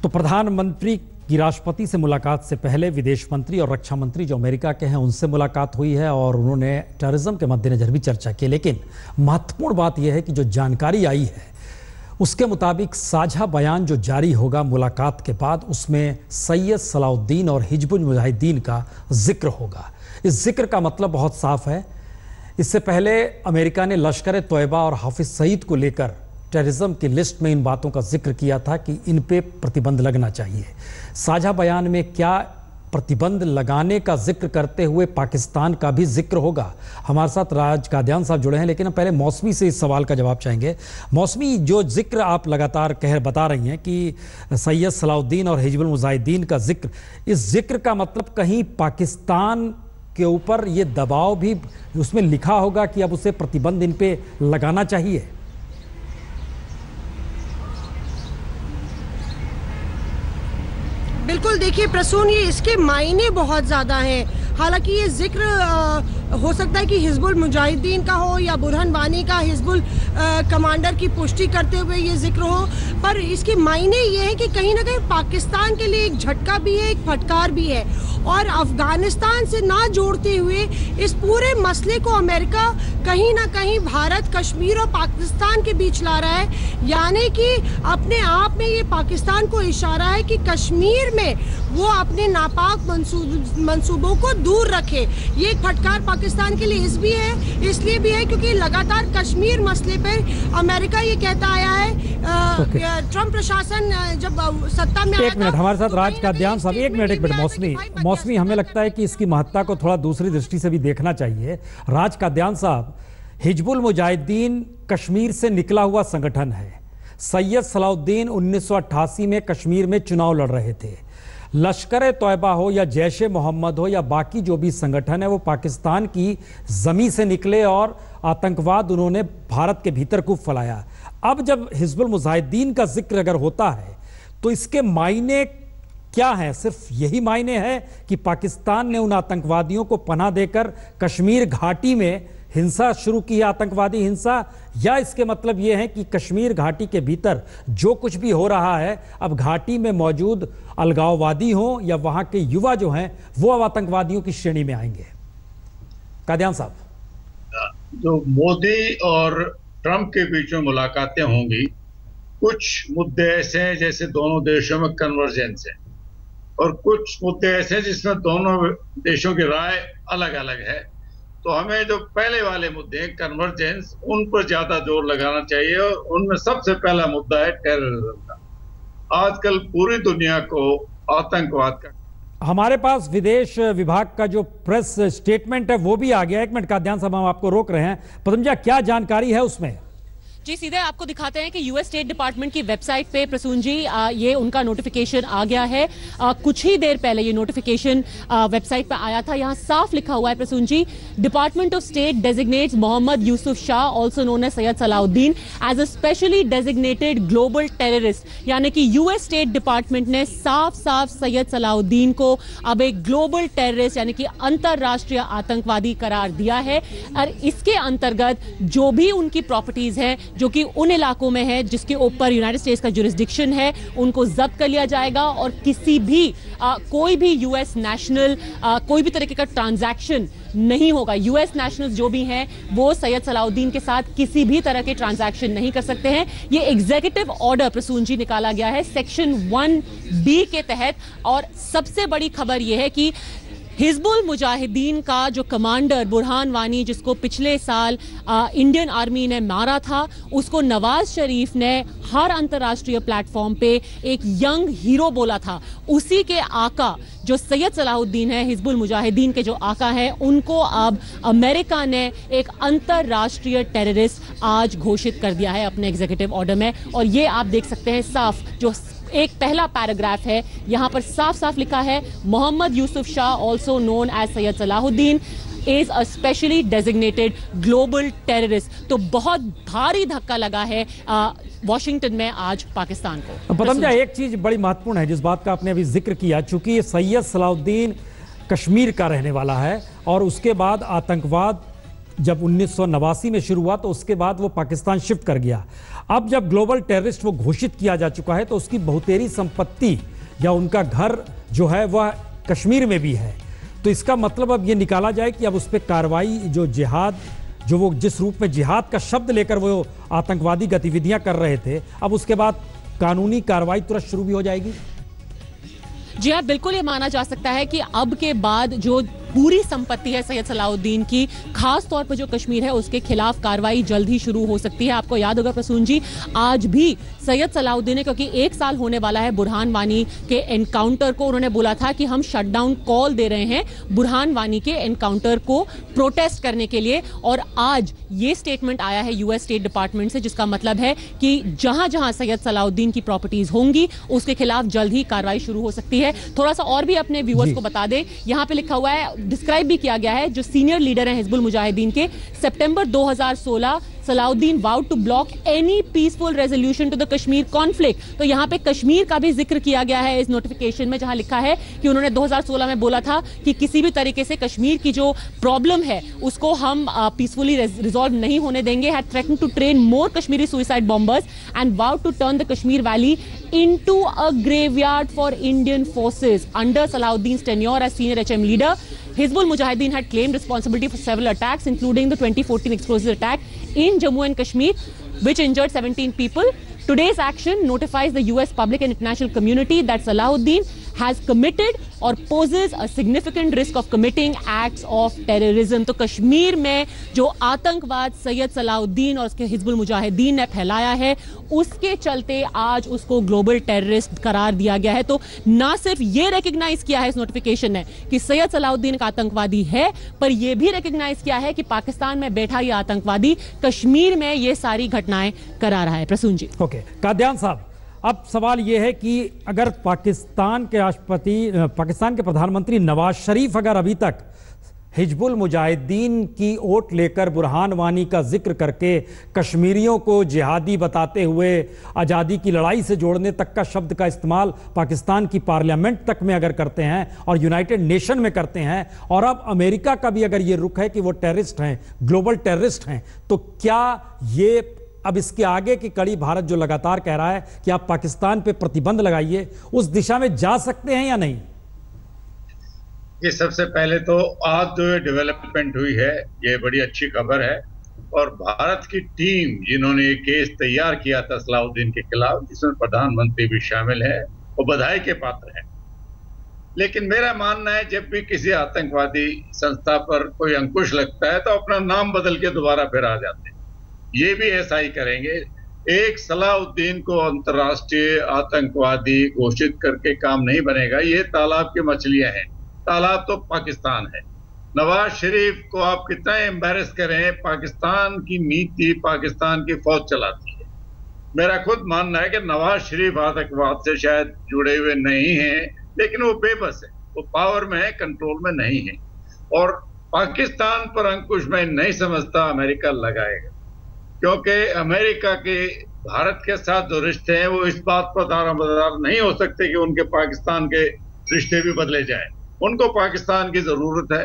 तो प्रधानमंत्री की राष्ट्रपति से मुलाकात से पहले विदेश मंत्री और रक्षा मंत्री जो अमेरिका के हैं उनसे मुलाकात हुई है और उन्होंने टेररिज्म के मद्देनजर भी चर्चा की। लेकिन महत्वपूर्ण बात यह है कि जो जानकारी आई है उसके मुताबिक साझा बयान जो जारी होगा मुलाकात के बाद उसमें सैयद सलाउद्दीन और हिजबुल मुजाहिदीन का जिक्र होगा। इस जिक्र का मतलब बहुत साफ है। इससे पहले अमेरिका ने लश्कर तोयबा और हाफिज सईद को लेकर टेररिज्म की लिस्ट में इन बातों का जिक्र किया था कि इन पे प्रतिबंध लगना चाहिए। साझा बयान में क्या प्रतिबंध लगाने का जिक्र करते हुए पाकिस्तान का भी जिक्र होगा? हमारे साथ राज कादियान साहब जुड़े हैं, लेकिन हम पहले मौसमी से इस सवाल का जवाब चाहेंगे। मौसमी, जो जिक्र आप लगातार बता रही हैं कि सैयद सलाउद्दीन और हिजबुल मुजाहिदीन का जिक्र, इस जिक्र का मतलब कहीं पाकिस्तान के ऊपर ये दबाव भी उसमें लिखा होगा कि अब उसे प्रतिबंध इन पे लगाना चाहिए? बिल्कुल, देखिए प्रसून, ये इसके मायने बहुत ज़्यादा हैं। हालांकि ये जिक्र हो सकता है कि हिजबुल मुजाहिदीन का हो या बुरहान वानी का हिजबुल कमांडर की पुष्टि करते हुए ये जिक्र हो, पर इसके मायने ये है कि कहीं ना कहीं पाकिस्तान के लिए एक झटका भी है, एक फटकार भी है। और अफगानिस्तान से ना जोड़ते हुए इस पूरे मसले को अमेरिका कहीं ना कहीं भारत, कश्मीर और पाकिस्तान के बीच ला रहा है। यानी कि अपने आप में ये पाकिस्तान को इशारा है कि कश्मीर में वो अपने नापाक मंसूबों को दूर रखे। ये एक फटकार पाकिस्तान के लिए इसलिए भी है क्योंकि लगातार कश्मीर मसले पर अमेरिका ये कहता आया है। ट्रंप प्रशासन जब सत्ता में आया, एक मिनट, हमारे साथ राज कादियान साहब, एक मिनट मौसमी, हमें लगता है कि इसकी महत्ता को थोड़ा दूसरी दृष्टि से भी देखना चाहिए। राज कादियान साहब, हिजबुल मुजाहिदीन कश्मीर से निकला हुआ संगठन है। सैयद सलाउद्दीन 1988 में कश्मीर में चुनाव लड़ रहे थे। लश्कर तोयबा हो या जैश ए मोहम्मद हो या बाकी जो भी संगठन है वो पाकिस्तान की ज़मीं से निकले और आतंकवाद उन्होंने भारत के भीतर खूब फैलाया। अब जब हिजबुल मुजाहिदीन का जिक्र अगर होता है तो इसके मायने क्या है? सिर्फ यही मायने है कि पाकिस्तान ने उन आतंकवादियों को पनाह देकर कश्मीर घाटी में हिंसा शुरू की है, आतंकवादी हिंसा, या इसके मतलब यह है कि कश्मीर घाटी के भीतर जो कुछ भी हो रहा है अब घाटी में मौजूद अलगाववादी हो या वहां के युवा जो हैं वो अब आतंकवादियों की श्रेणी में आएंगे? कादियान साहब, जो मोदी और ट्रंप के बीच में मुलाकातें होंगी, कुछ मुद्दे ऐसे हैं जैसे दोनों देशों में कन्वर्जेंस है और कुछ मुद्दे ऐसे हैं जिसमें दोनों देशों की राय अलग अलग है। तो हमें जो पहले वाले मुद्दे हैं कन्वर्जेंस, उन पर ज्यादा जोर लगाना चाहिए और उनमें सबसे पहला मुद्दा है टेररिज्म का। आजकल पूरी दुनिया को आतंकवाद का, हमारे पास विदेश विभाग का जो प्रेस स्टेटमेंट है वो भी आ गया। एक मिनट कादियान साहब, हम आपको रोक रहे हैं। पदमजा, क्या जानकारी है उसमें? जी, सीधे आपको दिखाते हैं कि यूएस स्टेट डिपार्टमेंट की वेबसाइट पे प्रसून जी ये उनका नोटिफिकेशन आ गया है। कुछ ही देर पहले ये नोटिफिकेशन वेबसाइट पे आया था। यहाँ साफ लिखा हुआ है Prasoon ji, department of state designates Mohammad Yusuf Shah also known as Syed Salahuddin as a specially designated global terrorist. यानी कि यूएस स्टेट डिपार्टमेंट ने साफ साफ सैयद सलाउद्दीन को अब एक ग्लोबल टेररिस्ट यानी कि अंतरराष्ट्रीय आतंकवादी करार दिया है। और इसके अंतर्गत जो भी उनकी प्रॉपर्टीज हैं जो कि उन इलाकों में है जिसके ऊपर यूनाइटेड स्टेट्स का जुरिस्डिक्शन है, उनको जब्त कर लिया जाएगा और किसी भी कोई भी यूएस नेशनल कोई भी तरीके का ट्रांजैक्शन नहीं होगा। यूएस नेशनल्स जो भी हैं वो सैयद सलाउद्दीन के साथ किसी भी तरह के ट्रांजैक्शन नहीं कर सकते हैं। ये एग्जीक्यूटिव ऑर्डर प्रसून जी निकाला गया है सेक्शन 1B के तहत। और सबसे बड़ी खबर यह है कि हिजबुल मुजाहिदीन का जो कमांडर बुरहान वानी, जिसको पिछले साल इंडियन आर्मी ने मारा था, उसको नवाज शरीफ ने हर अंतर्राष्ट्रीय प्लेटफॉर्म पे एक यंग हीरो बोला था। उसी के आका जो सैयद सलाउद्दीन है, हिजबुल मुजाहिदीन के जो आका हैं, उनको अब अमेरिका ने एक अंतर्राष्ट्रीय टेररिस्ट आज घोषित कर दिया है अपने एग्जीक्यूटिव ऑर्डर में। और ये आप देख सकते हैं साफ, जो एक पहला पैराग्राफ है यहां पर साफ साफ लिखा है, Mohammad Yusuf Shah also known as Syed Salahuddin is a specially designated global terrorist. तो बहुत भारी धक्का लगा है वॉशिंगटन में आज पाकिस्तान को। पदमजा, एक चीज बड़ी महत्वपूर्ण है जिस बात का आपने अभी जिक्र किया, चूंकि सैयद सलाउद्दीन कश्मीर का रहने वाला है और उसके बाद आतंकवाद जब 1989 में शुरू हुआ तो उसके बाद वो पाकिस्तान शिफ्ट कर गया। अब जब ग्लोबल टेररिस्ट वो घोषित किया जा चुका है तो उसकी बहुतेरी संपत्ति या उनका घर जो है वह कश्मीर में भी है। तो इसका मतलब अब ये निकाला जाए कि अब उस पर कार्रवाई, जो जिहाद, जो वो जिस रूप में जिहाद का शब्द लेकर वो आतंकवादी गतिविधियां कर रहे थे, अब उसके बाद कानूनी कार्रवाई तुरंत शुरू भी हो जाएगी। जी हाँ, बिल्कुल ये माना जा सकता है कि अब के बाद जो पूरी संपत्ति है सैयद सलाउद्दीन की, खास तौर पर जो कश्मीर है, उसके खिलाफ कार्रवाई जल्द ही शुरू हो सकती है। आपको याद होगा प्रसून जी, आज भी सैयद सलाउद्दीन ने, क्योंकि 1 साल होने वाला है बुरहान वानी के एनकाउंटर को, उन्होंने बोला था कि हम शटडाउन कॉल दे रहे हैं बुरहान वानी के एनकाउंटर को प्रोटेस्ट करने के लिए। और आज ये स्टेटमेंट आया है यूएस स्टेट डिपार्टमेंट से, जिसका मतलब है कि जहां जहां सैयद सलाउद्दीन की प्रॉपर्टीज होंगी उसके खिलाफ जल्द ही कार्रवाई शुरू हो सकती है। थोड़ा सा और भी अपने व्यूअर्स को बता दें, यहां पे लिखा हुआ है, डिस्क्राइब भी किया गया है, जो सीनियर लीडर हैं हिजबुल मुजाहिदीन के, सितंबर 2016 Salahuddin vowed to block any peaceful resolution to the Kashmir conflict. तो यहां पे कश्मीर का भी जिक्र किया गया है इस नोटिफिकेशन में, जहां लिखा है कि उन्होंने 2016 में बोला था कि किसी भी तरीके से कश्मीर की जो प्रॉब्लम है उसको हम पीसफुली रिजॉल्व नहीं होने देंगे। Had threatened to train more Kashmiri suicide bombers and vowed to turn the Kashmir valley into a graveyard for Indian forces under Salahuddin's tenure as senior HM leader. Hizbul Mujahideen had claimed responsibility for several attacks, including the 2014 explosive attack in Jammu and Kashmir, which injured 17 people. Today's action notifies the US public and international community that Salahuddin has committed or poses a significant risk of committing acts of terrorism. तो कश्मीर में जो आतंकवाद सैयद सलाउद्दीन और उसके हिजबुल मुजाहिदीन ने फैलाया है, उसके चलते आज उसको ग्लोबल टेररिस्ट करार दिया गया है। तो ना सिर्फ ये रिकग्नाइज किया है इस नोटिफिकेशन ने कि सैयद सलाउद्दीन एक आतंकवादी है, पर यह भी रिकग्नाइज किया है कि पाकिस्तान में बैठा यह आतंकवादी कश्मीर में ये सारी घटनाएं करा रहा है। प्रसून जी। ओके, कादयान साहब, अब सवाल यह है कि अगर पाकिस्तान के प्रधानमंत्री नवाज शरीफ अगर अभी तक हिजबुल मुजाहिदीन की ओट लेकर बुरहान वानी का जिक्र करके कश्मीरियों को जिहादी बताते हुए आज़ादी की लड़ाई से जोड़ने तक का शब्द का इस्तेमाल पाकिस्तान की पार्लियामेंट तक में अगर करते हैं और यूनाइटेड नेशन में करते हैं, और अब अमेरिका का भी अगर ये रुख है कि वो टेररिस्ट हैं, ग्लोबल टेररिस्ट हैं, तो क्या ये अब इसके आगे की कड़ी भारत जो लगातार कह रहा है कि आप पाकिस्तान पे प्रतिबंध लगाइए, उस दिशा में जा सकते हैं या नहीं? ये सबसे पहले तो आज जो ये डेवलपमेंट हुई है ये बड़ी अच्छी खबर है, और भारत की टीम जिन्होंने ये केस तैयार किया था सलाउद्दीन के खिलाफ, जिसमें प्रधानमंत्री भी शामिल है, वो बधाई के पात्र हैं। लेकिन मेरा मानना है जब भी किसी आतंकवादी संस्था पर कोई अंकुश लगता है तो अपना नाम बदल के दोबारा फिर आ जाते हैं। ये भी ऐसा ही करेंगे। एक सलाउद्दीन को अंतर्राष्ट्रीय आतंकवादी घोषित करके काम नहीं बनेगा। ये तालाब की मछलियां हैं, तालाब तो पाकिस्तान है। नवाज शरीफ को आप कितना एम्बैरेस करें, पाकिस्तान की नीति पाकिस्तान की फौज चलाती है। मेरा खुद मानना है कि नवाज शरीफ आतंकवाद से शायद जुड़े हुए नहीं हैं, लेकिन वो बेबस है, वो पावर में है, कंट्रोल में नहीं है। और पाकिस्तान पर अंकुश मैं नहीं समझता अमेरिका लगाएगा, क्योंकि अमेरिका के भारत के साथ जो रिश्ते हैं वो इस बात पर दारोमदार नहीं हो सकते कि उनके पाकिस्तान के रिश्ते भी बदले जाएं। उनको पाकिस्तान की जरूरत है।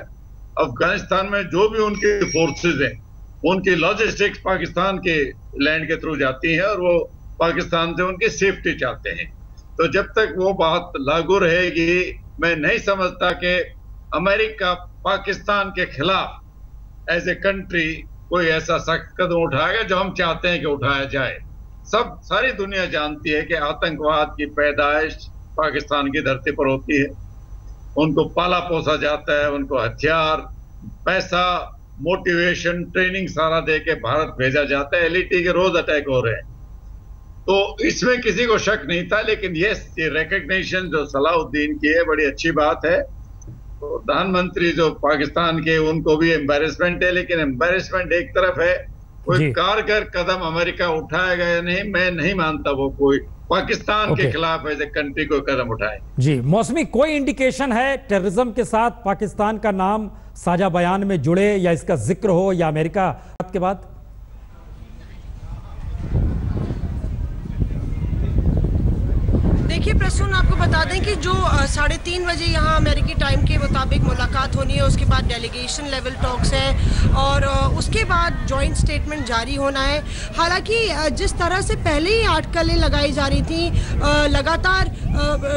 अफगानिस्तान में जो भी उनके फोर्सेस हैं, उनकी लॉजिस्टिक्स पाकिस्तान के लैंड के थ्रू जाती हैं और वो पाकिस्तान से उनकी सेफ्टी चाहते हैं। तो जब तक वो बात लागू रहेगी, मैं नहीं समझता कि अमेरिका पाकिस्तान के खिलाफ एज ए कंट्री कोई ऐसा सख्त कदम उठाएगा जो हम चाहते हैं कि उठाया जाए। सारी दुनिया जानती है कि आतंकवाद की पैदाइश पाकिस्तान की धरती पर होती है। उनको पाला पोसा जाता है, उनको हथियार, पैसा, मोटिवेशन, ट्रेनिंग सारा दे के भारत भेजा जाता है। एलईटी के रोज अटैक हो रहे हैं, तो इसमें किसी को शक नहीं था। लेकिन ये रिकग्निशन जो सलाउद्दीन की है बड़ी अच्छी बात है। प्रधानमंत्री जो पाकिस्तान के, उनको भी एम्बैरेसमेंट है, लेकिन एम्बैरेसमेंट एक तरफ है, कोई कारगर कदम अमेरिका उठाएगा या नहीं, मैं नहीं मानता वो कोई पाकिस्तान के खिलाफ एज ए कंट्री कोई कदम उठाए। जी मौसमी, कोई इंडिकेशन है टेररिज्म के साथ पाकिस्तान का नाम साझा बयान में जुड़े या इसका जिक्र हो, या अमेरिका के बाद? देखिए प्रसून, आपको बता दें कि जो 3:30 बजे यहाँ अमेरिकी टाइम के मुताबिक मुलाकात होनी है, उसके बाद डेलीगेशन लेवल टॉक्स है और उसके बाद जॉइंट स्टेटमेंट जारी होना है। हालांकि जिस तरह से पहले ही अटकलें लगाई जा रही थी, लगातार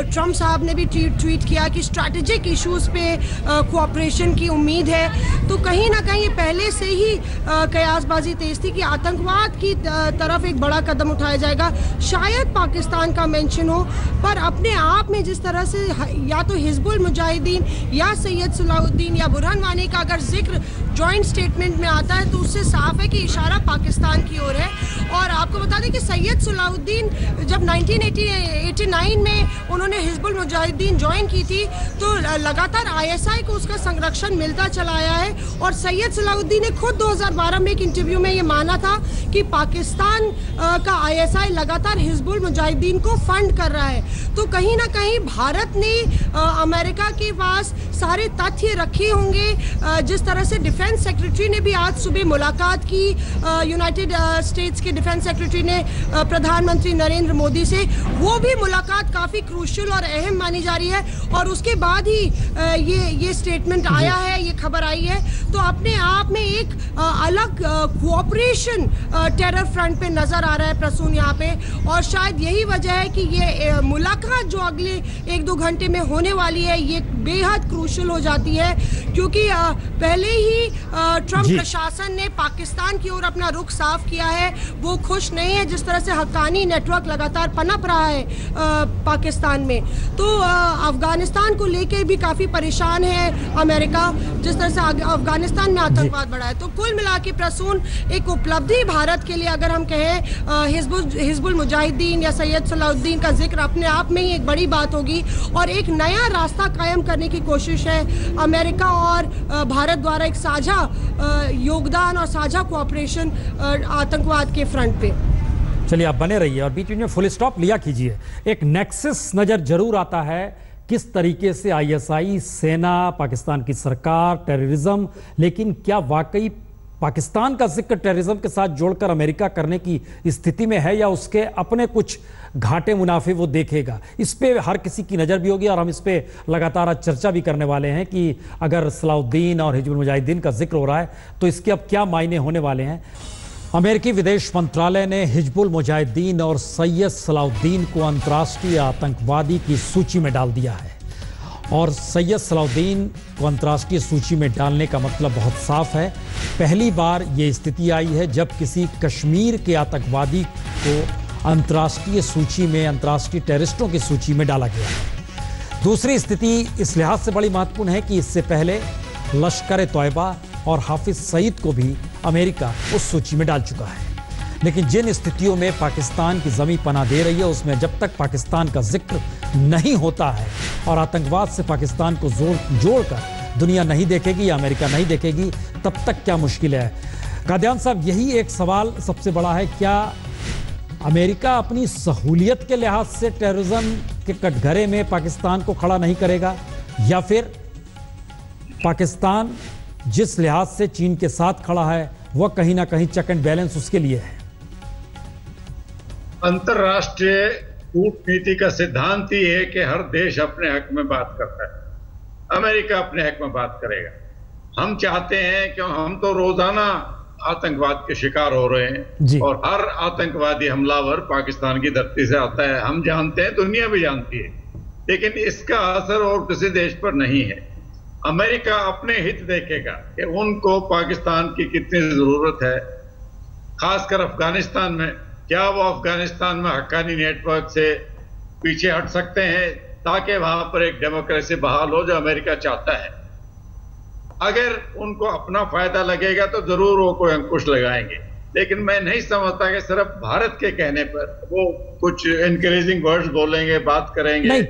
ट्रम्प साहब ने भी ट्वीट किया कि स्ट्रैटेजिक इश्यूज पे कोऑपरेशन की उम्मीद है, तो कहीं ना कहीं पहले से ही कयासबाजी तेज थी कि आतंकवाद की तरफ एक बड़ा कदम उठाया जाएगा। शायद पाकिस्तान का मेंशन हो, पर अपने आप में जिस तरह से या तो हिजबुल मुजाहिदीन या सैयद सलाउद्दीन या बुरहान वानी का अगर जिक्र जॉइंट स्टेटमेंट में आता है तो उससे साफ है कि इशारा पाकिस्तान की ओर है। और आपको बता दें कि सैयद सलाउद्दीन जब 1989 में उन्होंने हिजबुल मुजाहिदीन ज्वाइन की थी तो लगातार ISI को उसका संरक्षण मिलता चला आया है। और सैयद सलाउद्दीन ने खुद 2012 में एक इंटरव्यू में ये माना था कि पाकिस्तान का ISI लगातार हिजबुल मुजाहिदीन को फंड कर रहा है। तो कहीं ना कहीं भारत ने अमेरिका के पास सारे तथ्य रखे होंगे। जिस तरह से डिफेंस सेक्रेटरी ने भी आज सुबह मुलाकात की, यूनाइटेड स्टेट्स के डिफेंस सेक्रेटरी ने प्रधानमंत्री नरेंद्र मोदी से, वो भी मुलाकात काफ़ी क्रूशियल और अहम मानी जा रही है। और उसके बाद ही ये स्टेटमेंट आया है, ये खबर आई है। तो अपने आप में एक अलग कोऑपरेशन टेरर फ्रंट पे नज़र आ रहा है प्रसून यहाँ पे। और शायद यही वजह है कि ये मुलाकात जो अगले 1-2 घंटे में होने वाली है, ये बेहद क्रूशियल हो जाती है, क्योंकि पहले ही ट्रंप प्रशासन ने पाकिस्तान की ओर अपना रुख साफ किया है। वो खुश नहीं है जिस तरह से हक्कानी नेटवर्क लगातार पनप रहा है पाकिस्तान में। तो अफगानिस्तान को लेके भी काफ़ी परेशान है अमेरिका, जिस तरह से अफगानिस्तान में आतंकवाद बढ़ा है। तो कुल मिला के प्रसून एक उपलब्धि भारत के लिए अगर हम कहें, हिजबुल मुजाहिदीन या सैयद सलाउद्दीन का जिक्र अपने आप में ही एक बड़ी बात होगी और एक नया रास्ता कायम करने की कोशिश है अमेरिका और भारत द्वारा एक साझा योगदान और साझा कोऑपरेशन आतंकवाद के फ्रंट पे। चलिए आप बने रहिए और बीच में फुल स्टॉप लिया कीजिए। एक नेक्सस नजर जरूर आता है किस तरीके से ISI, सेना, पाकिस्तान की सरकार, टेररिज्म, लेकिन क्या वाकई पाकिस्तान का जिक्र टेररिज्म के साथ जोड़कर अमेरिका करने की स्थिति में है या उसके अपने कुछ घाटे मुनाफे वो देखेगा? इस पे हर किसी की नज़र भी होगी और हम इस पे लगातार आज चर्चा भी करने वाले हैं कि अगर सलाउद्दीन और हिजबुल मुजाहिदीन का जिक्र हो रहा है तो इसके अब क्या मायने होने वाले हैं। अमेरिकी विदेश मंत्रालय ने हिजबुल मुजाहिदीन और सैयद सलाउद्दीन को अंतर्राष्ट्रीय आतंकवादी की सूची में डाल दिया है। और सैयद सलाउद्दीन को अंतर्राष्ट्रीय सूची में डालने का मतलब बहुत साफ है। पहली बार ये स्थिति आई है जब किसी कश्मीर के आतंकवादी को अंतर्राष्ट्रीय सूची में, अंतर्राष्ट्रीय टेररिस्टों की सूची में डाला गया है। दूसरी स्थिति इस लिहाज से बड़ी महत्वपूर्ण है कि इससे पहले लश्कर-ए-तौयबा और हाफिज सईद को भी अमेरिका उस सूची में डाल चुका है। लेकिन जिन स्थितियों में पाकिस्तान की ज़मीं पनाह दे रही है उसमें जब तक पाकिस्तान का जिक्र नहीं होता है और आतंकवाद से पाकिस्तान को जोड़कर दुनिया नहीं देखेगी या अमेरिका नहीं देखेगी, तब तक क्या मुश्किल है। कादियान साहब, यही एक सवाल सबसे बड़ा है, क्या अमेरिका अपनी सहूलियत के लिहाज से टेररिज्म के कटघरे में पाकिस्तान को खड़ा नहीं करेगा या फिर पाकिस्तान जिस लिहाज से चीन के साथ खड़ा है वह कहीं ना कहीं चेक एंड बैलेंस उसके लिए है? अंतर्राष्ट्रीय कूटनीति का सिद्धांत ही है कि हर देश अपने हक में बात करता है। अमेरिका अपने हक में बात करेगा। हम चाहते हैं कि हम तो रोजाना आतंकवाद के शिकार हो रहे हैं और हर आतंकवादी हमलावर पाकिस्तान की धरती से आता है। हम जानते हैं, दुनिया भी जानती है, लेकिन इसका असर और किसी देश पर नहीं है। अमेरिका अपने हित देखेगा कि उनको पाकिस्तान की कितनी जरूरत है, खासकर अफगानिस्तान में। क्या वो अफगानिस्तान में हक्कानी नेटवर्क से पीछे हट सकते हैं ताकि वहां पर एक डेमोक्रेसी बहाल हो, जो अमेरिका चाहता है? अगर उनको अपना फायदा लगेगा तो जरूर वो कोई अंकुश लगाएंगे, लेकिन मैं नहीं समझता कि सिर्फ भारत के कहने पर वो कुछ इनकरेजिंग वर्ड्स बोलेंगे, बात करेंगे। नहीं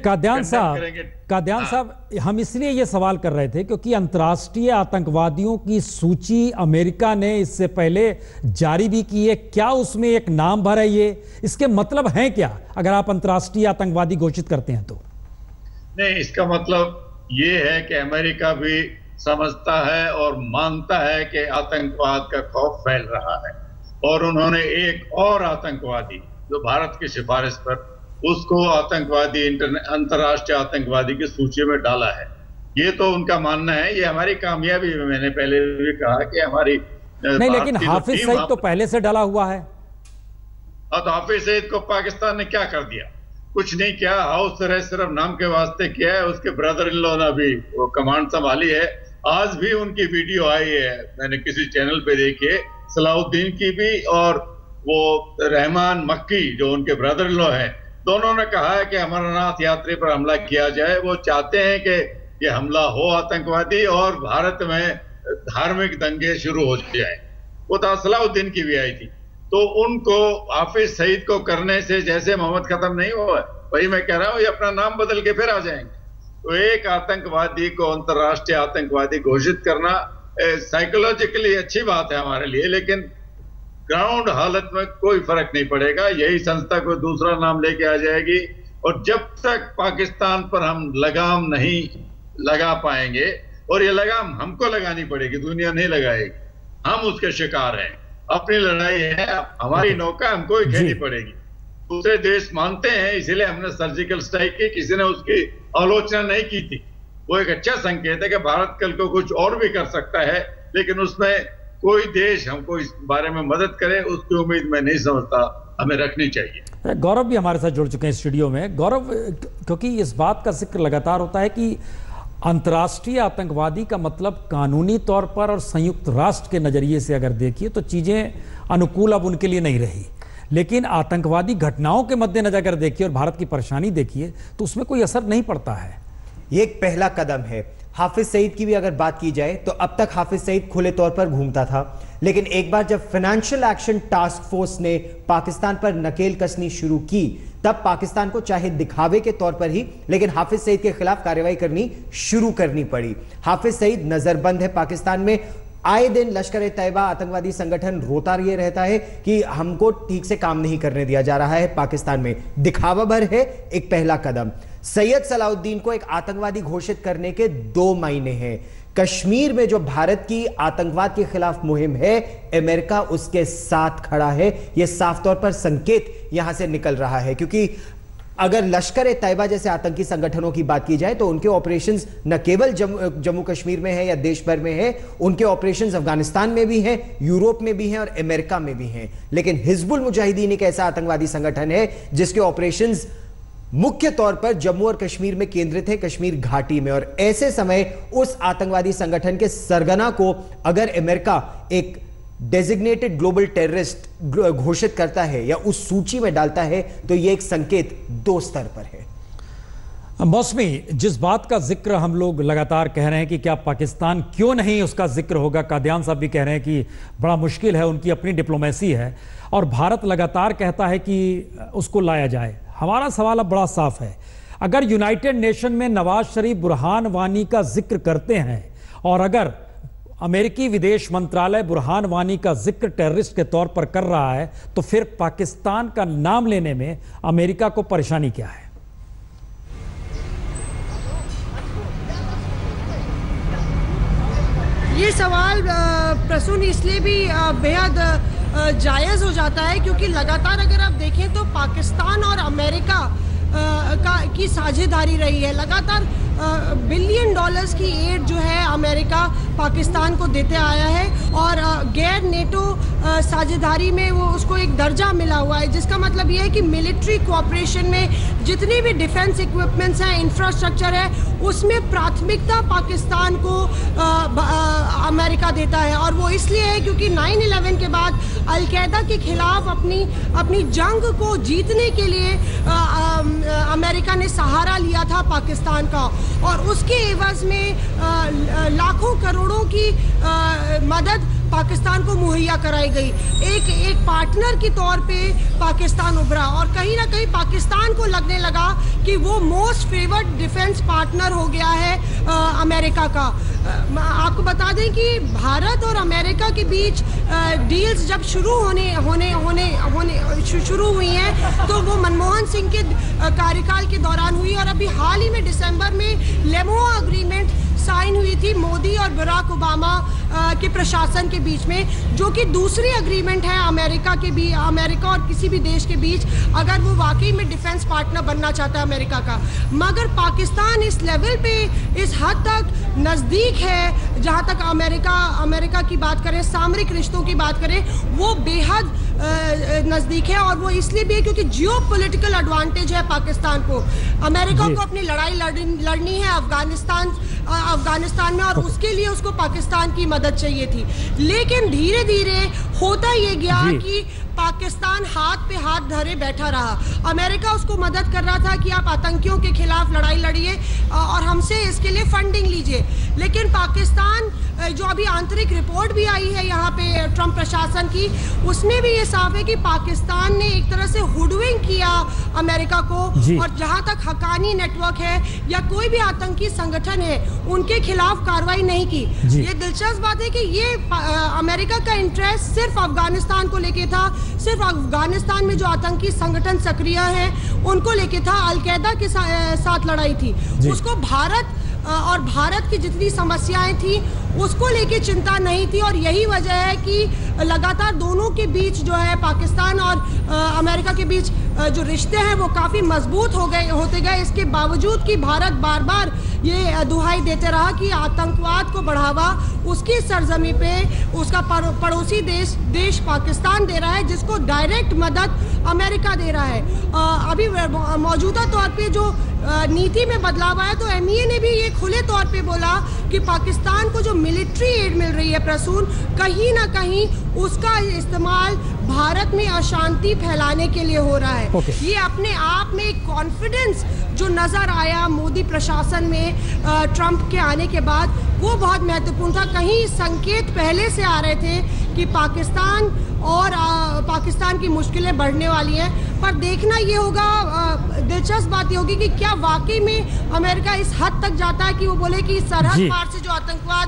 कादियान साहब, हम इसलिए ये सवाल कर रहे थे क्योंकि अंतर्राष्ट्रीय आतंकवादियों की सूची अमेरिका ने इससे पहले जारी भी की है। क्या उसमें एक नाम भर है? ये इसके मतलब है क्या अगर आप अंतर्राष्ट्रीय आतंकवादी घोषित करते हैं तो? नहीं, इसका मतलब ये है कि अमेरिका भी समझता है और मानता है कि आतंकवाद का खौफ फैल रहा है और उन्होंने एक और आतंकवादी जो भारत की सिफारिश पर उसको आतंकवादी, अंतर्राष्ट्रीय आतंकवादी की सूची में डाला है। ये तो उनका मानना है, ये हमारी कामयाबी है। मैंने पहले भी कहा कि हमारी नहीं, लेकिन हाफिज सईद तो पहले से डाला हुआ है। तो हाफिज सईद को पाकिस्तान ने क्या कर दिया? कुछ नहीं किया। हाउस अरेस्ट सिर्फ नाम के वास्ते किया है। उसके ब्रदर इन लॉ ने भी वो कमांड संभाली है। आज भी उनकी वीडियो आई है, मैंने किसी चैनल पे देखी है, सलाउद्दीन की भी और वो रहमान मक्की जो उनके ब्रदर इन लॉ है, दोनों ने कहा है कि अमरनाथ यात्री पर हमला किया जाए। वो चाहते हैं कि ये हमला हो आतंकवादी और भारत में धार्मिक दंगे शुरू हो जाए। वो तो सलाउद्दीन की भी आई थी। तो उनको हाफिज सईद को करने से जैसे मोहम्मद खत्म नहीं हुआ, वही मैं कह रहा हूं, ये अपना नाम बदल के फिर आ जाएंगे। तो एक आतंकवादी को अंतर्राष्ट्रीय आतंकवादी घोषित करना साइकोलॉजिकली अच्छी बात है हमारे लिए, लेकिन ग्राउंड हालत में कोई फर्क नहीं पड़ेगा। यही संस्था कोई दूसरा नाम लेके आ जाएगी। और जब तक पाकिस्तान पर हम लगाम नहीं लगा पाएंगे, और ये लगाम हमको लगानी पड़ेगी, दुनिया नहीं लगाएगी, हम उसके शिकार हैं। अपनी लड़ाई है, हमारी नौका हमको ही खेलनी पड़ेगी। दूसरे देश मानते हैं, इसीलिए हमने सर्जिकल स्ट्राइक की, किसी ने उसकी आलोचना नहीं की थी। वो एक अच्छा संकेत है कि भारत कल को कुछ और भी कर सकता है, लेकिन उसमें कोई देश हमको इस बारे में मदद करे, उसकी उम्मीद मैं नहीं समझता हमें रखनी चाहिए। गौरव भी हमारे साथ जुड़ चुके हैं स्टूडियो में। गौरव, क्योंकि इस बात का जिक्र लगातार होता है कि अंतर्राष्ट्रीय आतंकवादी का मतलब कानूनी तौर पर और संयुक्त राष्ट्र के नजरिए से अगर देखिए तो चीजें अनुकूल अब उनके लिए नहीं रही, लेकिन आतंकवादी घटनाओं के मद्देनजर अगर देखिए और भारत की परेशानी देखिए तो उसमें कोई असर नहीं पड़ता है। ये एक पहला कदम है। हाफिज सईद की भी अगर बात की जाए तो अब तक हाफिज सईद खुले तौर पर घूमता था, लेकिन एक बार जब फाइनेंशियल एक्शन टास्क फोर्स ने पाकिस्तान पर नकेल कसनी शुरू की, तब पाकिस्तान को चाहे दिखावे के तौर पर ही, लेकिन हाफिज सईद के खिलाफ कार्रवाई करनी शुरू करनी पड़ी। हाफिज सईद नजरबंद है पाकिस्तान में। आए दिन लश्कर-ए-तैयबा आतंकवादी संगठन रोता ये रहता है कि हमको ठीक से काम नहीं करने दिया जा रहा है पाकिस्तान में। दिखावा भर है एक पहला कदम। सैयद सलाउद्दीन को एक आतंकवादी घोषित करने के 2 महीने हैं। कश्मीर में जो भारत की आतंकवाद के खिलाफ मुहिम है, अमेरिका उसके साथ खड़ा है। यह साफ तौर पर संकेत यहां से निकल रहा है, क्योंकि अगर लश्कर-ए-तैयबा जैसे आतंकी संगठनों की बात की जाए तो उनके ऑपरेशंस न केवल जम्मू कश्मीर में है या देश भर में है, उनके ऑपरेशंस अफगानिस्तान में भी हैं, यूरोप में भी हैं और अमेरिका में भी हैं। लेकिन हिजबुल मुजाहिदीन एक ऐसा आतंकवादी संगठन है जिसके ऑपरेशंस मुख्य तौर पर जम्मू और कश्मीर में केंद्रित है, कश्मीर घाटी में। और ऐसे समय उस आतंकवादी संगठन के सरगना को अगर अमेरिका एक डेजिग्नेटेड ग्लोबल टेररिस्ट घोषित करता है या उस सूची में डालता है, तो यह एक संकेत 2 स्तर पर है। मौसमी, जिस बात का जिक्र हम लोग लगातार कह रहे हैं कि क्या पाकिस्तान क्यों नहीं उसका जिक्र होगा, कादियान साहब भी कह रहे हैं कि बड़ा मुश्किल है, उनकी अपनी डिप्लोमेसी है, और भारत लगातार कहता है कि उसको लाया जाए। हमारा सवाल अब बड़ा साफ है, अगर यूनाइटेड नेशन में नवाज शरीफ बुरहान वानी का जिक्र करते हैं और अगर अमेरिकी विदेश मंत्रालय बुरहान वानी का जिक्र टेररिस्ट के तौर पर कर रहा है, तो फिर पाकिस्तान का नाम लेने में अमेरिका को परेशानी क्या है? ये सवाल प्रसून इसलिए भी बेहद जायज़ हो जाता है क्योंकि लगातार अगर आप देखें तो पाकिस्तान और अमेरिका की साझेदारी रही है। लगातार बिलियन डॉलर्स की एड जो है अमेरिका पाकिस्तान को देते आया है और गैर नेटो साझेदारी में वो उसको एक दर्जा मिला हुआ है, जिसका मतलब ये है कि मिलिट्री कोऑपरेशन में जितनी भी डिफेंस इक्विपमेंट्स हैं, इंफ्रास्ट्रक्चर है, उसमें प्राथमिकता पाकिस्तान को अमेरिका देता है। और वो इसलिए है क्योंकि 9/11 के बाद अलकायदा के खिलाफ अपनी जंग को जीतने के लिए अमेरिका ने सहारा लिया था पाकिस्तान का, और उसके एवज में लाखों करोड़ों की मदद पाकिस्तान को मुहैया कराई गई। एक पार्टनर के तौर पे पाकिस्तान उभरा और कहीं ना कहीं पाकिस्तान को लगने लगा कि वो मोस्ट फेवर्ड डिफेंस पार्टनर हो गया है अमेरिका का। आपको बता दें कि भारत और अमेरिका के बीच डील्स जब शुरू शुरू हुई हैं तो वो मनमोहन सिंह के कार्यकाल के दौरान हुई, और अभी हाल ही में दिसंबर में लेमोआ अग्रीमेंट साइन हुई थी मोदी और बराक ओबामा के प्रशासन के बीच में, जो कि दूसरी एग्रीमेंट है अमेरिका और किसी भी देश के बीच, अगर वो वाकई में डिफेंस पार्टनर बनना चाहता है अमेरिका का। मगर पाकिस्तान इस लेवल पे इस हद तक नज़दीक है, जहाँ तक अमेरिका की बात करें, सामरिक रिश्तों की बात करें, वो बेहद नज़दीक है। और वो इसलिए भी है क्योंकि जियो पॉलिटिकल एडवांटेज है पाकिस्तान को। अमेरिका को अपनी लड़ाई लड़नी है अफगानिस्तान में, और उसके लिए उसको पाकिस्तान की मदद चाहिए थी। लेकिन धीरे धीरे होता ये गया कि पाकिस्तान हाथ पे हाथ धरे बैठा रहा। अमेरिका उसको मदद कर रहा था कि आप आतंकियों के खिलाफ लड़ाई लड़िए और हमसे इसके लिए फंडिंग लीजिए। लेकिन पाकिस्तान, जो अभी आंतरिक रिपोर्ट भी आई है यहाँ पे ट्रंप प्रशासन की, उसमें भी ये साफ है कि पाकिस्तान ने एक तरह से हुडविंग किया अमेरिका को, और जहाँ तक हकानी नेटवर्क है या कोई भी आतंकी संगठन है उनके खिलाफ कार्रवाई नहीं की। ये दिलचस्प बात है कि ये अमेरिका का इंटरेस्ट सिर्फ अफगानिस्तान को लेके था, सिर्फ अफगानिस्तान में जो आतंकी संगठन सक्रिय हैं उनको लेके था, अलकायदा के साथ लड़ाई थी, उसको भारत की जितनी समस्याएं थी उसको लेके चिंता नहीं थी। और यही वजह है कि लगातार दोनों के बीच जो है, पाकिस्तान और अमेरिका के बीच जो रिश्ते हैं वो काफ़ी मजबूत होते गए। इसके बावजूद कि भारत बार बार ये दुहाई देते रहा कि आतंकवाद को बढ़ावा उसकी सरजमी पे उसका पड़ोसी देश पाकिस्तान दे रहा है, जिसको डायरेक्ट मदद अमेरिका दे रहा है। अभी मौजूदा तौर पे जो नीति में बदलाव आया, तो MEA ने भी ये खुले तौर पे बोला कि पाकिस्तान को जो मिलिट्री एड मिल रही है प्रसून, कहीं ना कहीं उसका इस्तेमाल भारत में अशांति फैलाने के लिए हो रहा है। ये अपने आप में एक कॉन्फिडेंस जो नजर आया मोदी प्रशासन में ट्रंप के आने के बाद, वो बहुत महत्वपूर्ण था। कहीं संकेत पहले से आ रहे थे कि पाकिस्तान की मुश्किलें बढ़ने वाली हैं, पर देखना ये होगा, दिलचस्प बात ये होगी कि क्या वाकई में अमेरिका इस हद तक जाता है कि वो बोले कि सरहद पार से जो आतंकवाद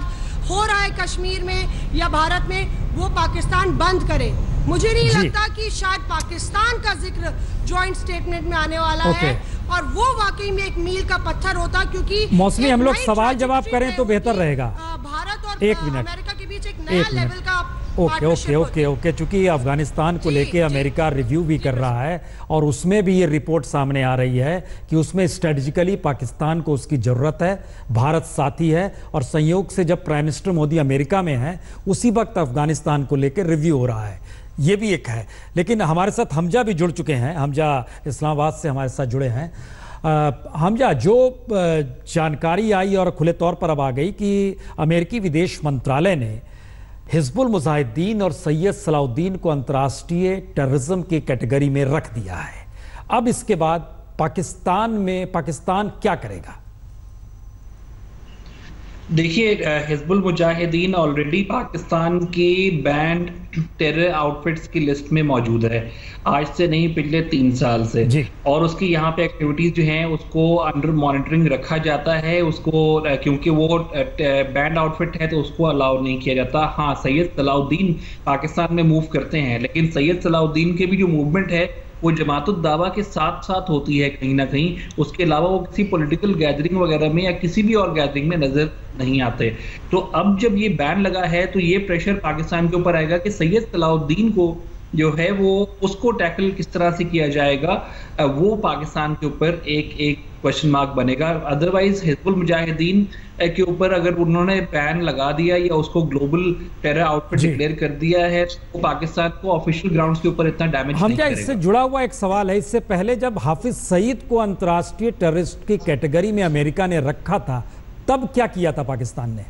हो रहा है कश्मीर में या भारत में, वो पाकिस्तान बंद करे। मुझे नहीं लगता कि शायद पाकिस्तान का जिक्र जॉइंट स्टेटमेंट में आने वाला है, और वो वाकई में एक मील का पत्थर होता, क्योंकि मौसमी हम लोग सवाल जवाब करें तो बेहतर रहेगा। भारत और अमेरिका के बीच एक नया लेवल का ओके चूंकि अफगानिस्तान को लेके अमेरिका रिव्यू भी कर रहा है, और उसमें भी ये रिपोर्ट सामने आ रही है कि उसमें स्ट्रेटेजिकली पाकिस्तान को उसकी ज़रूरत है, भारत साथी है, और संयोग से जब प्राइम मिनिस्टर मोदी अमेरिका में है उसी वक्त अफगानिस्तान को लेकर रिव्यू हो रहा है। ये भी एक है। लेकिन हमारे साथ हमजा भी जुड़ चुके हैं, हमजा इस्लामाबाद से हमारे साथ जुड़े हैं। हमजा, जो जानकारी आई और खुले तौर पर अब आ गई कि अमेरिकी विदेश मंत्रालय ने हिजबुल मुजाहिदीन और सैयद सलाउद्दीन को अंतर्राष्ट्रीय टेररिज्म की कैटेगरी में रख दिया है, अब इसके बाद पाकिस्तान क्या करेगा? देखिए, हिजबुल मुजाहिदीन ऑलरेडी पाकिस्तान की बैंड टेरर आउटफिट्स की लिस्ट में मौजूद है, आज से नहीं पिछले 3 साल से। और उसकी यहाँ पे एक्टिविटीज जो हैं उसको अंडर मॉनिटरिंग रखा जाता है उसको, क्योंकि वो बैंड आउटफिट है तो उसको अलाउ नहीं किया जाता। हाँ, सैयद सलाउद्दीन पाकिस्तान में मूव करते हैं, लेकिन सैयद सलाउद्दीन के भी जो मूवमेंट है वो जमातुद दावा के साथ साथ होती है कहीं ना कहीं, उसके अलावा वो किसी पॉलिटिकल गैदरिंग वगैरह में या किसी भी और गैदरिंग में नजर नहीं आते। तो अब जब ये बैन लगा है तो ये प्रेशर पाकिस्तान के ऊपर आएगा कि सैयद सलाउद्दीन को जो है वो उसको टैकल किस तरह से किया जाएगा, वो पाकिस्तान के ऊपर एक क्वेश्चन मार्क बनेगा। अदरवाइज हिजबुल मुजाहिदीन के ऊपर अगर उन्होंने बैन लगा दिया या उसको ग्लोबल टेरर आउटफिट डिक्लेयर कर दिया है तो पाकिस्तान को ऑफिशियल ग्राउंड्स के ऊपर इतना डैमेज नहीं करेगा। इससे जुड़ा हुआ एक सवाल है, इससे पहले जब हाफिज सईद को अंतर्राष्ट्रीय टेररिस्ट की कैटेगरी में अमेरिका ने रखा था, तब क्या किया था पाकिस्तान ने?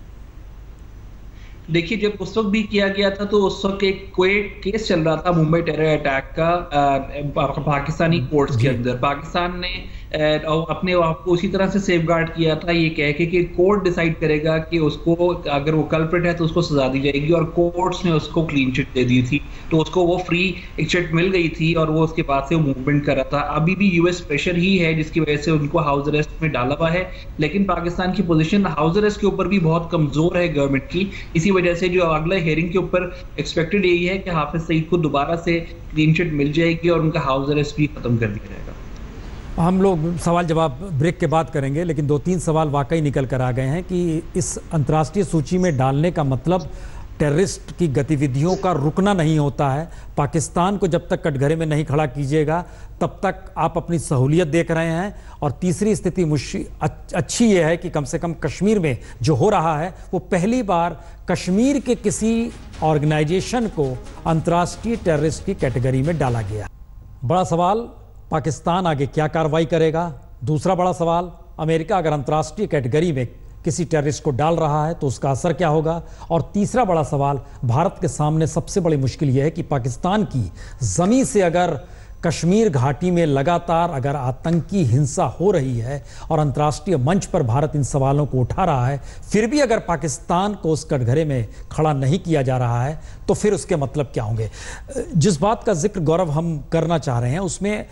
देखिए, जब उस वक्त भी किया गया था तो उस वक्त एक कोई केस चल रहा था मुंबई टेरर अटैक का पाकिस्तानी कोर्ट्स के अंदर। पाकिस्तान ने अपने आप को उसी तरह से सेफगार्ड किया था, ये कह के कि कोर्ट डिसाइड करेगा कि उसको अगर वो कल्प्रिट है तो उसको सजा दी जाएगी, और कोर्ट्स ने उसको क्लीन चिट दे दी थी, तो उसको वो फ्री चिट मिल गई थी और वो उसके बाद से वो मूवमेंट कर रहा था। अभी भी यूएस प्रेशर ही है जिसकी वजह से उनको हाउस अरेस्ट में डाला हुआ है, लेकिन पाकिस्तान की पोजीशन हाउस अरेस्ट के ऊपर भी बहुत कमजोर है गवर्नमेंट की। इसी वजह से जो अगला हेयरिंग के ऊपर एक्सपेक्टेड यही है कि हाफिज सईद को दोबारा से क्लीन चिट मिल जाएगी और उनका हाउस अरेस्ट भी खत्म कर दिया जाएगा। हम लोग सवाल जवाब ब्रेक के बाद करेंगे, लेकिन 2-3 सवाल वाकई निकल कर आ गए हैं कि इस अंतर्राष्ट्रीय सूची में डालने का मतलब टेररिस्ट की गतिविधियों का रुकना नहीं होता है। पाकिस्तान को जब तक कटघरे में नहीं खड़ा कीजिएगा तब तक आप अपनी सहूलियत देख रहे हैं। और तीसरी स्थिति अच्छी ये है कि कम से कम कश्मीर में जो हो रहा है वो पहली बार कश्मीर के किसी ऑर्गेनाइजेशन को अंतर्राष्ट्रीय टेररिस्ट की कैटेगरी में डाला गया। बड़ा सवाल, पाकिस्तान आगे क्या कार्रवाई करेगा? दूसरा बड़ा सवाल, अमेरिका अगर अंतर्राष्ट्रीय कैटेगरी में किसी टेररिस्ट को डाल रहा है तो उसका असर क्या होगा? और तीसरा बड़ा सवाल, भारत के सामने सबसे बड़ी मुश्किल यह है कि पाकिस्तान की जमीन से अगर कश्मीर घाटी में लगातार अगर आतंकी हिंसा हो रही है और अंतर्राष्ट्रीय मंच पर भारत इन सवालों को उठा रहा है, फिर भी अगर पाकिस्तान को उस कटघरे में खड़ा नहीं किया जा रहा है तो फिर उसके मतलब क्या होंगे? जिस बात का जिक्र गौरव हम करना चाह रहे हैं उसमें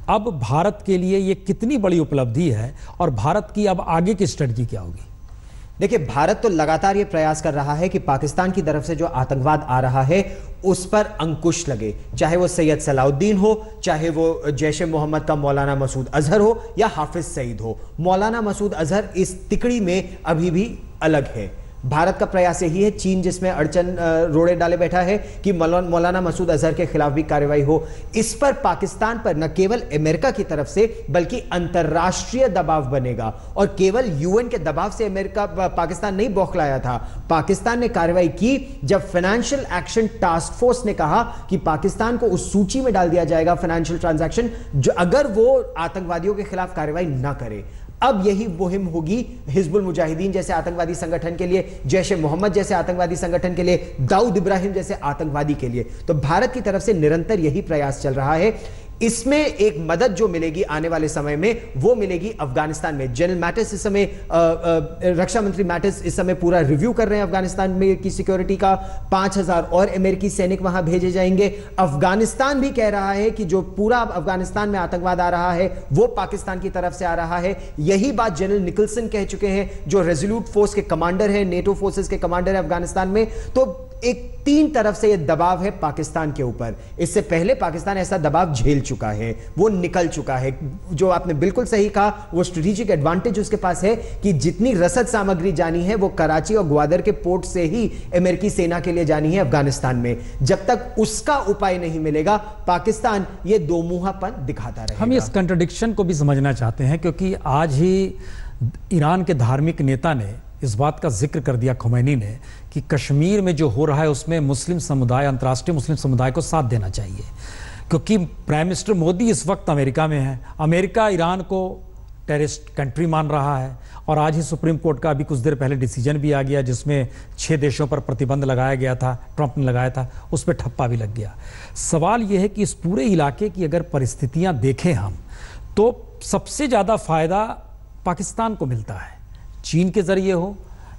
अब भारत के लिए ये कितनी बड़ी उपलब्धि है और भारत की अब आगे की स्ट्रेटजी क्या होगी? देखिए, भारत तो लगातार ये प्रयास कर रहा है कि पाकिस्तान की तरफ से जो आतंकवाद आ रहा है उस पर अंकुश लगे, चाहे वो सैयद सलाउद्दीन हो, चाहे वो जैश ए मोहम्मद का मौलाना मसूद अजहर हो या हाफिज सईद हो। मौलाना मसूद अजहर इस तिकड़ी में अभी भी अलग है। भारत का प्रयास यही है, चीन जिसमें अड़चन रोड़े डाले बैठा है कि मौलाना मसूद अजहर के खिलाफ भी कार्रवाई हो। इस पर पाकिस्तान पर न केवल अमेरिका की तरफ से बल्कि अंतरराष्ट्रीय दबाव बनेगा। और केवल यूएन के दबाव से पाकिस्तान नहीं बौखलाया था। पाकिस्तान ने कार्रवाई की जब फाइनेंशियल एक्शन टास्क फोर्स ने कहा कि पाकिस्तान को उस सूची में डाल दिया जाएगा फाइनेंशियल ट्रांजैक्शन जो अगर वो आतंकवादियों के खिलाफ कार्रवाई ना करे। अब यही मुहिम होगी हिजबुल मुजाहिदीन जैसे आतंकवादी संगठन के लिए, जैश ए मोहम्मद जैसे आतंकवादी संगठन के लिए, दाऊद इब्राहिम जैसे आतंकवादी के लिए। तो भारत की तरफ से निरंतर यही प्रयास चल रहा है। इसमें एक मदद जो मिलेगी आने वाले समय में वो मिलेगी अफगानिस्तान में। जनरल मैटिस इस समय रक्षा मंत्री मैटिस इस समय पूरा रिव्यू कर रहे हैं अफगानिस्तान में की सिक्योरिटी का। 5000 और अमेरिकी सैनिक वहां भेजे जाएंगे। अफगानिस्तान भी कह रहा है कि जो पूरा अफगानिस्तान में आतंकवाद आ रहा है वो पाकिस्तान की तरफ से आ रहा है। यही बात जनरल निकलसन कह चुके हैं जो रेजोल्यूट फोर्स के कमांडर है, नेटो फोर्सेस के कमांडर है अफगानिस्तान में। तो एक 3 तरफ से यह दबाव है पाकिस्तान के ऊपर। इससे पहले पाकिस्तान ऐसा दबाव झेल चुका है, वो निकल चुका है। जो आपने बिल्कुल सही कहा, वो स्ट्रेटेजिक एडवांटेज उसके पास है कि जितनी रसद सामग्री जानी है वो कराची और ग्वादर के पोर्ट से ही अमेरिकी सेना के लिए जानी है अफगानिस्तान में। जब तक उसका उपाय नहीं मिलेगा पाकिस्तान ये दो मुंहापन दिखाता रहेगा। हम इस कंट्रडिक्शन को भी समझना चाहते हैं क्योंकि आज ही ईरान के धार्मिक नेता ने इस बात का जिक्र कर दिया, खुमैनी ने, कि कश्मीर में जो हो रहा है उसमें मुस्लिम समुदाय, अंतर्राष्ट्रीय मुस्लिम समुदाय को साथ देना चाहिए क्योंकि प्राइम मिनिस्टर मोदी इस वक्त अमेरिका में है। अमेरिका ईरान को टेररिस्ट कंट्री मान रहा है और आज ही सुप्रीम कोर्ट का अभी कुछ देर पहले डिसीजन भी आ गया जिसमें 6 देशों पर प्रतिबंध लगाया गया था, ट्रंप ने लगाया था, उस पर ठप्पा भी लग गया। सवाल यह है कि इस पूरे इलाके की अगर परिस्थितियां देखें हम तो सबसे ज़्यादा फायदा पाकिस्तान को मिलता है, चीन के जरिए हो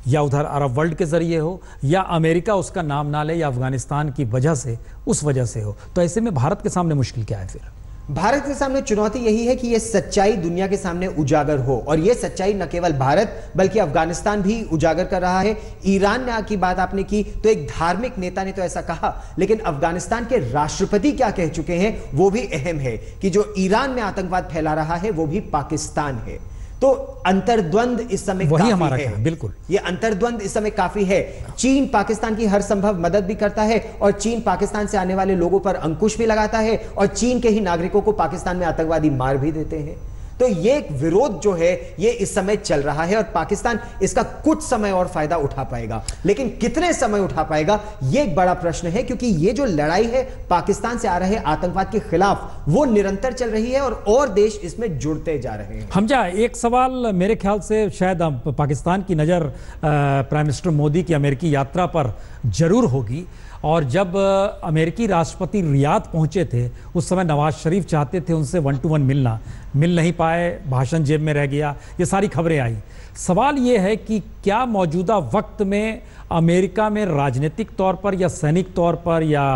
या उधर अरब वर्ल्ड के जरिए हो या अमेरिका उसका नाम ना ले या अफगानिस्तान की वजह से उस वजह से हो। तो ऐसे में भारत के सामने मुश्किल क्या है? फिर भारत के सामने चुनौती यही है कि यह सच्चाई दुनिया के सामने उजागर हो और यह सच्चाई न केवल भारत बल्कि अफगानिस्तान भी उजागर कर रहा है। ईरान की बात आपने की तो एक धार्मिक नेता ने तो ऐसा कहा, लेकिन अफगानिस्तान के राष्ट्रपति क्या कह चुके हैं वो भी अहम है कि जो ईरान में आतंकवाद फैला रहा है वो भी पाकिस्तान है। तो अंतर्द्वंद इस समय वही हमारा है। बिल्कुल, ये अंतर्द्वंद इस समय काफी है। चीन पाकिस्तान की हर संभव मदद भी करता है और चीन पाकिस्तान से आने वाले लोगों पर अंकुश भी लगाता है और चीन के ही नागरिकों को पाकिस्तान में आतंकवादी मार भी देते हैं। तो ये एक विरोध जो है ये इस समय चल रहा है और पाकिस्तान इसका कुछ समय और फायदा उठा पाएगा, लेकिन कितने समय उठा पाएगा ये एक बड़ा प्रश्न है क्योंकि ये जो लड़ाई है पाकिस्तान से आ रहे आतंकवाद के खिलाफ वो निरंतर चल रही है और देश इसमें जुड़ते जा रहे हैं। हमजा, एक सवाल मेरे ख्याल से शायद पाकिस्तान की नज़र प्राइम मिनिस्टर मोदी की अमेरिकी यात्रा पर जरूर होगी और जब अमेरिकी राष्ट्रपति रियाद पहुंचे थे उस समय नवाज शरीफ चाहते थे उनसे 1-to-1 मिलना, मिल नहीं पाए, भाषण जेब में रह गया, ये सारी खबरें आई। सवाल ये है कि क्या मौजूदा वक्त में अमेरिका में राजनीतिक तौर पर या सैनिक तौर पर या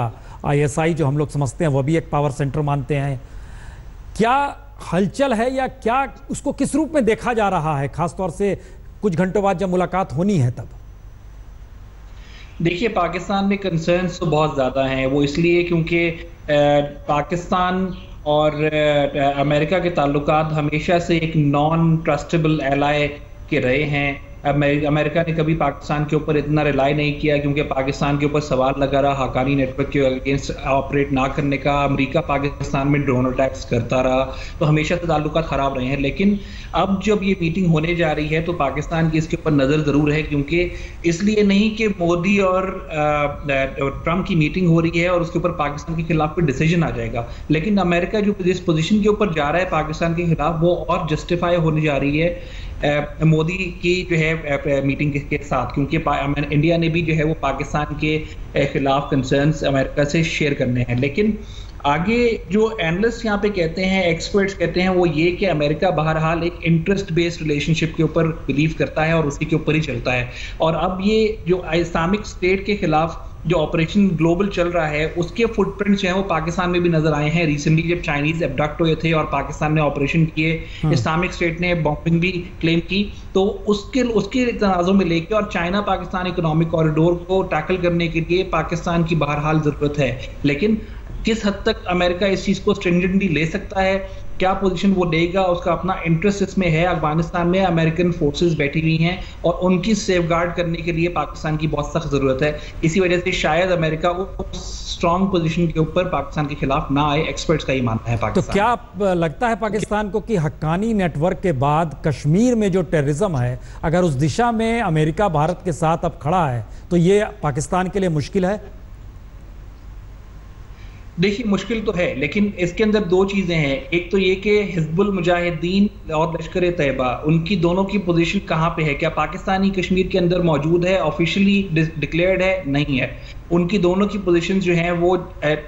ISI जो हम लोग समझते हैं वह भी एक पावर सेंटर मानते हैं, क्या हलचल है या क्या उसको किस रूप में देखा जा रहा है, खासतौर से कुछ घंटों बाद जब मुलाकात होनी है तब? देखिए, पाकिस्तान में कंसर्न्स तो बहुत ज़्यादा हैं। वो इसलिए क्योंकि पाकिस्तान और अमेरिका के ताल्लुकात हमेशा से एक नॉन ट्रस्टेबल एलाय के रहे हैं। अमेरिका ने कभी पाकिस्तान के ऊपर इतना रिलाई नहीं किया, क्योंकि पाकिस्तान के ऊपर सवाल लगा रहा हक्कानी नेटवर्क के अगेंस्ट ऑपरेट ना करने का। अमेरिका पाकिस्तान में ड्रोन अटैक्स करता रहा, तो हमेशा से ताल्लुकात ख़राब रहे हैं। लेकिन अब जब ये मीटिंग होने जा रही है तो पाकिस्तान की इसके ऊपर नज़र ज़रूर है, क्योंकि इसलिए नहीं कि मोदी और ट्रंप की मीटिंग हो रही है और उसके ऊपर पाकिस्तान के खिलाफ कोई डिसीजन आ जाएगा, लेकिन अमेरिका जो जिस पोजीशन के ऊपर जा रहा है पाकिस्तान के खिलाफ, वो और जस्टिफाई होने जा रही है मोदी की जो है मीटिंग के साथ, क्योंकि इंडिया ने भी जो है वो पाकिस्तान के खिलाफ कंसर्न्स अमेरिका से शेयर करने हैं। लेकिन आगे जो एनालिस्ट यहाँ पे कहते हैं, एक्सपर्ट्स कहते हैं, वो ये कि अमेरिका बहरहाल एक इंटरेस्ट बेस्ड रिलेशनशिप के ऊपर बिलीव करता है और उसी के ऊपर ही चलता है। और अब ये जो इस्लामिक स्टेट के खिलाफ जो ऑपरेशन ग्लोबल चल रहा है उसके फुटप्रिंट्स जो हैं वो पाकिस्तान में भी नजर आए हैं। रिसेंटली जब चाइनीज एब्डक्ट हुए थे और पाकिस्तान ने ऑपरेशन किए, इस्लामिक स्टेट ने बॉम्बिंग भी क्लेम की, तो उसके तनाज़ुर में लेके और चाइना पाकिस्तान इकोनॉमिक कॉरिडोर को टैकल करने के लिए पाकिस्तान की बहरहाल ज़रूरत है। लेकिन किस हद तक अमेरिका इस चीज़ को स्ट्रिंजेंटली ले सकता है, क्या पोजीशन वो लेगा, उसका अपना इंटरेस्ट इसमें है। अफगानिस्तान में अमेरिकन फोर्सेस बैठी हुई हैं और उनकी सेफगार्ड करने के लिए पाकिस्तान की बहुत सख्त ज़रूरत है। इसी वजह से शायद अमेरिका वो स्ट्रॉन्ग पोजीशन के ऊपर पाकिस्तान के खिलाफ ना आए, एक्सपर्ट्स का ही मानना है पाकिस्तान। तो क्या लगता है पाकिस्तान को कि हक्कानी नेटवर्क के बाद कश्मीर में जो टेररिज्म है, अगर उस दिशा में अमेरिका भारत के साथ अब खड़ा है तो ये पाकिस्तान के लिए मुश्किल है? देखिए, मुश्किल तो है, लेकिन इसके अंदर दो चीज़ें हैं। एक तो ये कि हिजबुल मुजाहिदीन और लश्कर तैयबा, उनकी दोनों की पोजीशन कहाँ पे है? क्या पाकिस्तानी कश्मीर के अंदर मौजूद है, ऑफिशियली डिक्लेयर्ड है? नहीं है। उनकी दोनों की पोजीशन जो हैं वो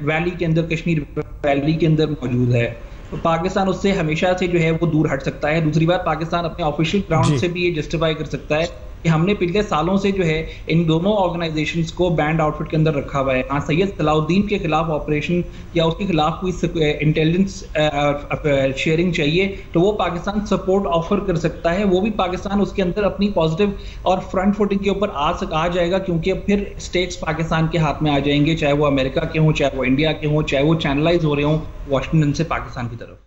वैली के अंदर, कश्मीर वैली के अंदर मौजूद है। तो पाकिस्तान उससे हमेशा से जो है वो दूर हट सकता है। दूसरी बात, पाकिस्तान अपने ऑफिशियल ग्राउंड से भी ये जस्टिफाई कर सकता है कि हमने पिछले सालों से जो है इन दोनों ऑर्गेनाइजेशंस को बैंड आउटफिट के अंदर रखा हुआ है। हाँ, सैयद सलाउद्दीन के खिलाफ ऑपरेशन या उसके खिलाफ कोई इंटेलिजेंस शेयरिंग चाहिए तो वो पाकिस्तान सपोर्ट ऑफर कर सकता है। वो भी पाकिस्तान उसके अंदर अपनी पॉजिटिव और फ्रंट फुटिंग के ऊपर आ जाएगा, क्योंकि फिर स्टेक्स पाकिस्तान के हाथ में आ जाएंगे, चाहे वो अमेरिका के हों, चाहे वो इंडिया के हों, चाहे वो चैनलाइज हो रहे हों वाशिंगटन से पाकिस्तान की तरफ।